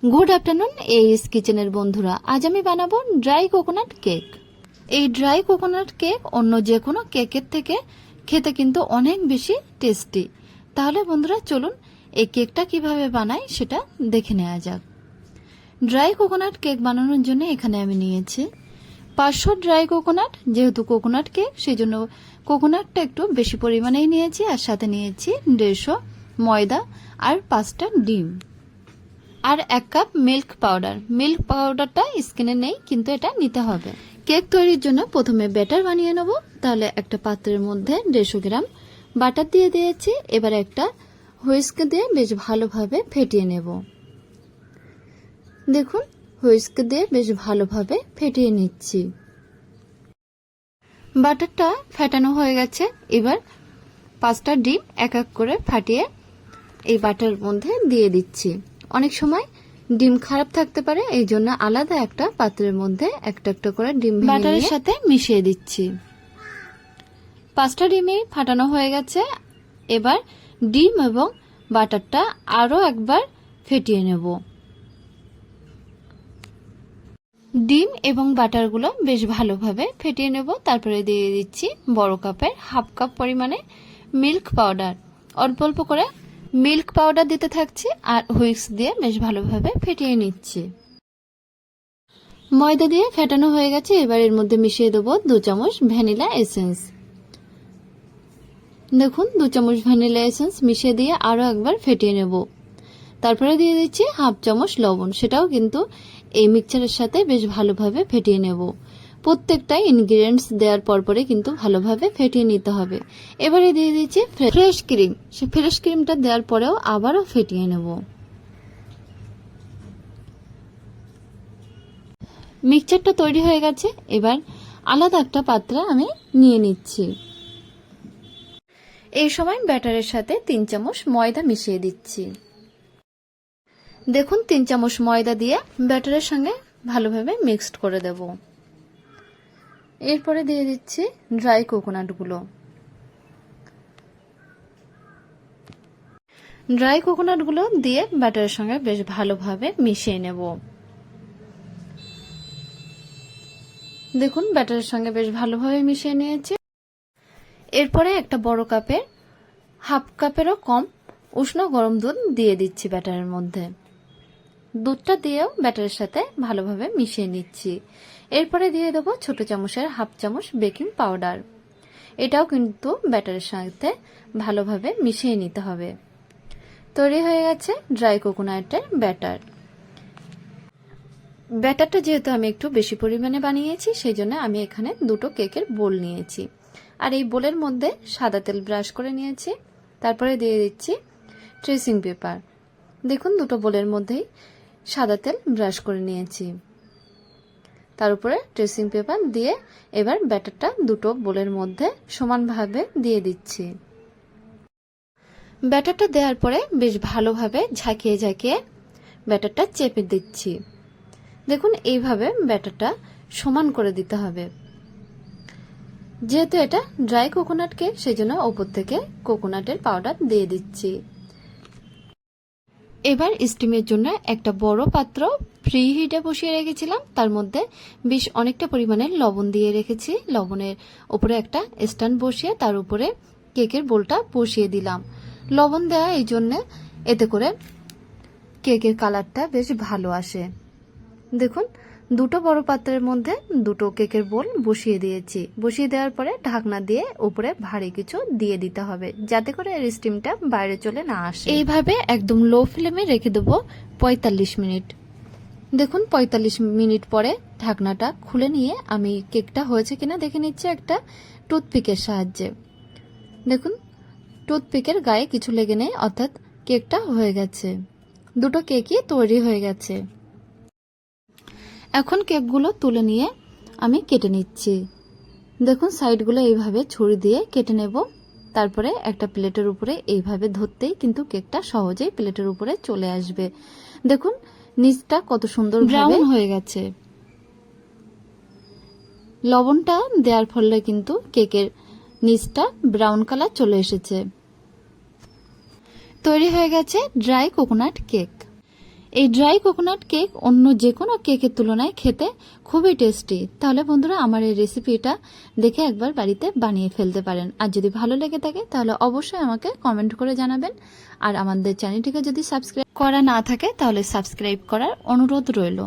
Good afternoon এইস কিচেনের বন্ধুরা, আজ আমি বানাবো ড্রাই কোকোনাট কেক। এই ড্রাই কোকোনাট কেক অন্য যে কোনো কেকের থেকে খেতে কিন্তু অনেক বেশি টেস্টি। তাহলে বন্ধুরা চলুন এই কেকটা কিভাবে বানাই সেটা দেখে নেওয়া যাক। ড্রাই কোকোনাট কেক বানানোর জন্য এখানে আমি নিয়েছি 500 ড্রাই কোকোনাট। যেহেতু কোকোনাট কেক সেই জন্য কোকোনাটটা একটু বেশি পরিমাণেই নিয়েছি, আর সাথে নিয়েছি 150 ময়দা আর 5টা ডিম আর 1 কাপ মিল্ক পাউডার। মিল্ক পাউডারটা স্কিনে নেই, কিন্তু এটা নিতে হবে। কেক তৈরির জন্য প্রথমে ব্যাটার বানিয়ে নেব। তাহলে একটা পাত্রের মধ্যে 150 গ্রাম বাটার দিয়ে দিয়েছি। এবার একটা হুইস্ক দিয়ে বেশ ভালোভাবে ফেটিয়ে নেব। দেখুন হুইস্ক দিয়ে বেশ ভালোভাবে ফেটিয়ে নিচ্ছি। বাটারটা ফেটানো হয়ে গেছে। এবার 5টা ডিম এক এক করে ফাটিয়ে এই বাটার মধ্যে দিয়ে দিচ্ছি। অনেক সময় ডিম খারাপ থাকতে পারে, এই জন্য আলাদা একটা পাত্রের মধ্যে একটা একটা করে ডিম বাটারের সাথে মিশিয়ে দিচ্ছি। 5টা ডিমই ফাটানো হয়ে গেছে। এবার ডিম এবং বাটারটা আরো একবার ফেটিয়ে নেব। ডিম এবং বাটারগুলো বেশ ভালোভাবে ফেটিয়ে নেব। তারপরে দিয়ে দিচ্ছি বড় কাপের 1/2 কাপ পরিমাণে মিল্ক পাউডার। অল্প অল্প করে মিল্ক পাউডার দিতে থাকছি আর হুইস্ক দিয়ে বেশ ভালোভাবে ফেটিয়ে নিচ্ছি। ময়দা দিয়ে ফেটানো হয়ে গেছে। এবার এর মধ্যে মিশিয়ে দেবো 2 চামচ ভ্যানিলা এসেন্স। দেখুন 2 চামচ ভ্যানিলা এসেন্স মিশিয়ে দিয়ে আরো একবার ফেটিয়ে নেব। তারপরে দিয়ে দিচ্ছি 1/2 চামচ লবণ। সেটাও কিন্তু এই মিক্সচারের সাথে বেশ ভালোভাবে ফেটিয়ে নেব। প্রত্যেকটা ইনগ্রেডিয়েন্টস দেওয়ার পরে কিন্তু ভালোভাবে ফেটিয়ে নিতে হবে। এবারে দিয়ে দিচ্ছি ফ্রেশ ক্রিম। সে ফ্রেশ ক্রিমটা দেওয়ার পরেও আবারও ফেটিয়ে নেব। মিক্সচারটা তৈরি হয়ে গেছে। এবার আলাদা একটা পাত্রে আমি নিয়ে নিচ্ছি। এই সময় ব্যাটারের সাথে 3 চামচ ময়দা মিশিয়ে দিচ্ছি। দেখুন 3 চামচ ময়দা দিয়ে ব্যাটারের সঙ্গে ভালোভাবে মিক্সড করে দেব। এরপরে দিয়ে দিচ্ছি ড্রাই কোকোনাটগুলো। ড্রাই কোকোনাটগুলো দিয়ে ব্যাটারের সঙ্গে বেশ ভালোভাবে মিশিয়ে নেব। দেখুন ব্যাটারের সঙ্গে বেশ ভালোভাবে মিশিয়ে নিয়েছি। এরপরে একটা বড় কাপের 1/2 কাপেরও কম উষ্ণ গরম দুধ দিয়ে দিচ্ছি ব্যাটারের মধ্যে। দুধটা দিয়েও ব্যাটারের সাথে ভালোভাবে মিশিয়ে নিচ্ছি। এরপরে দিয়ে দেবো ছোট চামচের 1/2 চামচ বেকিং পাউডার। এটাও কিন্তু ব্যাটারের সাথে ভালোভাবে মিশিয়ে নিতে হবে। তৈরি হয়ে গেছে ড্রাই কোকোনাটের ব্যাটার। ব্যাটারটা যেহেতু আমি একটু বেশি পরিমাণে বানিয়েছি, সেই জন্য আমি এখানে 2টো কেকের বোল নিয়েছি। আর এই বোলের মধ্যে সাদা তেল ব্রাশ করে নিয়েছি। তারপরে দিয়ে দিচ্ছি ট্রেসিং পেপার। দেখুন 2টো বোলের মধ্যেই সাদা তেল ব্রাশ করে নিয়েছি। তার উপরে ট্রেসিং পেপার দিয়ে এবার ব্যাটারটা 2টো বোলের মধ্যে সমানভাবে দিয়ে দিচ্ছি। ব্যাটারটা দেওয়ার পরে বেশ ভালোভাবে ঝাঁকিয়ে ঝাঁকিয়ে ব্যাটারটা চেপে দিচ্ছি। দেখুন এইভাবে ব্যাটারটা সমান করে দিতে হবে। যেহেতু এটা ড্রাই কোকোনাট কেক, সেই জন্য ওপর থেকে কোকোনাটের পাউডার দিয়ে দিচ্ছি। এবার স্টিমের জন্য একটা বড় পাত্র প্রি হিটে বসিয়ে রেখেছিলাম। তার মধ্যে বেশ অনেকটা পরিমাণে লবণ দিয়ে রেখেছি। লবণের উপরে একটা স্ট্যান্ড বসিয়ে তার উপরে কেকের বোলটা বসিয়ে দিলাম। লবণ দেওয়া এই জন্য এতে করে কেকের কালারটা বেশ ভালো আসে। দেখুন 2টো বড় পাত্রের মধ্যে 2টো কেকের বোল বসিয়ে দিয়েছি। বসিয়ে দেওয়ার পরে ঢাকনা দিয়ে উপরে ভারী কিছু দিয়ে দিতে হবে, যাতে করে এর স্টিমটা বাইরে চলে না আসে। এইভাবে একদম লো ফ্লেমে রেখে দেবো 45 মিনিট। দেখুন 45 মিনিট পরে ঢাকনাটা খুলে নিয়ে আমি কেকটা হয়েছে কিনা দেখে নিচ্ছি একটা টুথপিকের সাহায্যে। দেখুন টুথপিকের গায়ে কিছু লেগে নেই, অর্থাৎ কেকটা হয়ে গেছে। 2টো কেকই তৈরি হয়ে গেছে। এখন কেকগুলো তুলে নিয়ে আমি কেটে নিচ্ছি। দেখুন সাইডগুলো এইভাবে ছুরি দিয়ে কেটে নেব। তারপরে একটা প্লেটের উপরে এইভাবে ধরতেই কিন্তু কেকটা সহজেই প্লেটের উপরে চলে আসবে। দেখুন নিচটা কত সুন্দর ব্রাউন হয়ে গেছে। লবণটা দেওয়ার ফলে কিন্তু কেকের নিচটা ব্রাউন কালার চলে এসেছে। তৈরি হয়ে গেছে ড্রাই কোকোনাট কেক। এই ড্রাই কোকোনাট কেক অন্য যে কোনো কেকের তুলনায় খেতে খুবই টেস্টি। তাহলে বন্ধুরা আমার এই রেসিপিটা দেখে একবার বাড়িতে বানিয়ে ফেলতে পারেন। আর যদি ভালো লেগে থাকে তাহলে অবশ্যই আমাকে কমেন্ট করে জানাবেন। আর আমাদের চ্যানেলটিকে যদি সাবস্ক্রাইব করা না থাকে তাহলে সাবস্ক্রাইব করার অনুরোধ রইল।